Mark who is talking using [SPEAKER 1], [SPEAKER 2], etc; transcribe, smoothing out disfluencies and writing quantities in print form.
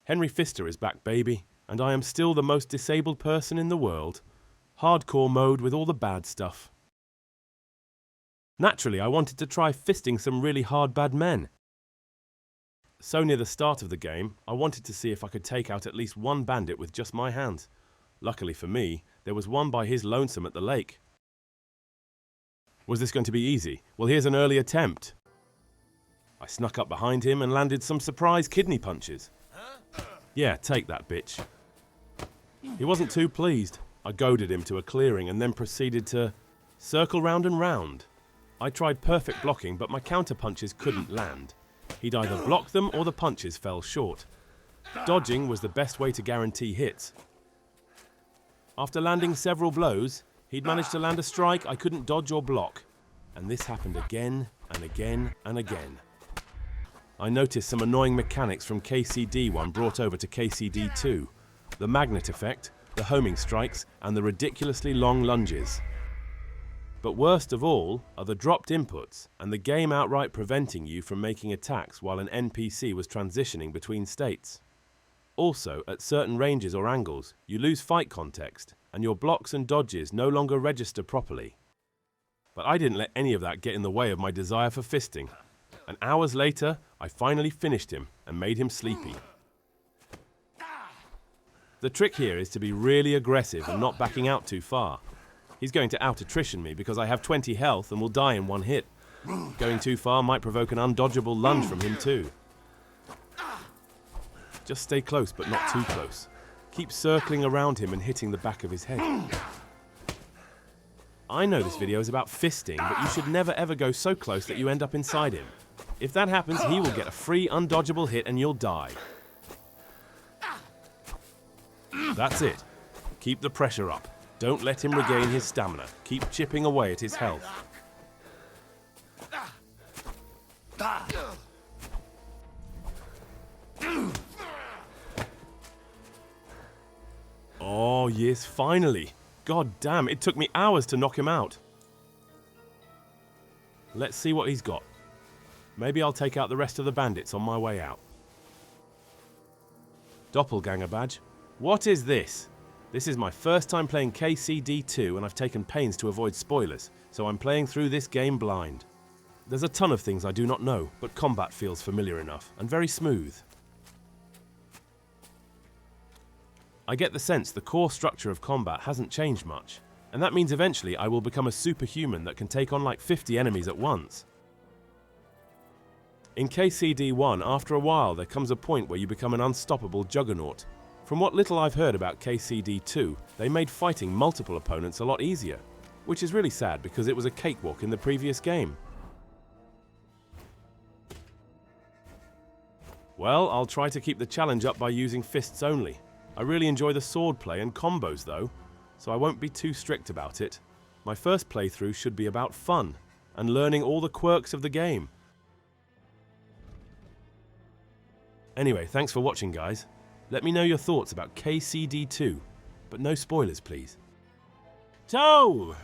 [SPEAKER 1] Henry Fister is back, baby, and I am still the most disabled person in the world. Hardcore mode with all the bad stuff. Naturally, I wanted to try fisting some really hard bad men. So near the start of the game, I wanted to see if I could take out at least one bandit with just my hands. Luckily for me, there was one by his lonesome at the lake. Was this going to be easy? Well, here's an early attempt. I snuck up behind him and landed some surprise kidney punches. Yeah, take that, bitch. He wasn't too pleased. I goaded him to a clearing and then proceeded to circle round and round. I tried perfect blocking, but my counter punches couldn't land. He'd either block them or the punches fell short. Dodging was the best way to guarantee hits. After landing several blows, he'd managed to land a strike I couldn't dodge or block. And this happened again and again and again. I noticed some annoying mechanics from KCD1 brought over to KCD2. The magnet effect, the homing strikes, and the ridiculously long lunges. But worst of all are the dropped inputs and the game outright preventing you from making attacks while an NPC was transitioning between states. Also, at certain ranges or angles, you lose fight context and your blocks and dodges no longer register properly. But I didn't let any of that get in the way of my desire for fisting. And hours later, I finally finished him and made him sleepy. The trick here is to be really aggressive and not backing out too far. He's going to out-attrition me because I have 20 health and will die in one hit. Going too far might provoke an undodgeable lunge from him too. Just stay close, but not too close. Keep circling around him and hitting the back of his head. I know this video is about fisting, but you should never ever go so close that you end up inside him. If that happens, he will get a free undodgeable hit and you'll die. That's it. Keep the pressure up. Don't let him regain his stamina. Keep chipping away at his health. Oh yes, finally. God damn, it took me hours to knock him out. Let's see what he's got. Maybe I'll take out the rest of the bandits on my way out. Doppelganger badge. What is this? This is my first time playing KCD2 and I've taken pains to avoid spoilers, so I'm playing through this game blind. There's a ton of things I do not know, but combat feels familiar enough and very smooth. I get the sense the core structure of combat hasn't changed much, and that means eventually I will become a superhuman that can take on like 50 enemies at once. In KCD1, after a while there comes a point where you become an unstoppable juggernaut. From what little I've heard about KCD2, they made fighting multiple opponents a lot easier, which is really sad because it was a cakewalk in the previous game. Well, I'll try to keep the challenge up by using fists only. I really enjoy the sword play and combos though, so I won't be too strict about it. My first playthrough should be about fun and learning all the quirks of the game. Anyway, thanks for watching, guys. Let me know your thoughts about KCD2, but no spoilers, please. Toe!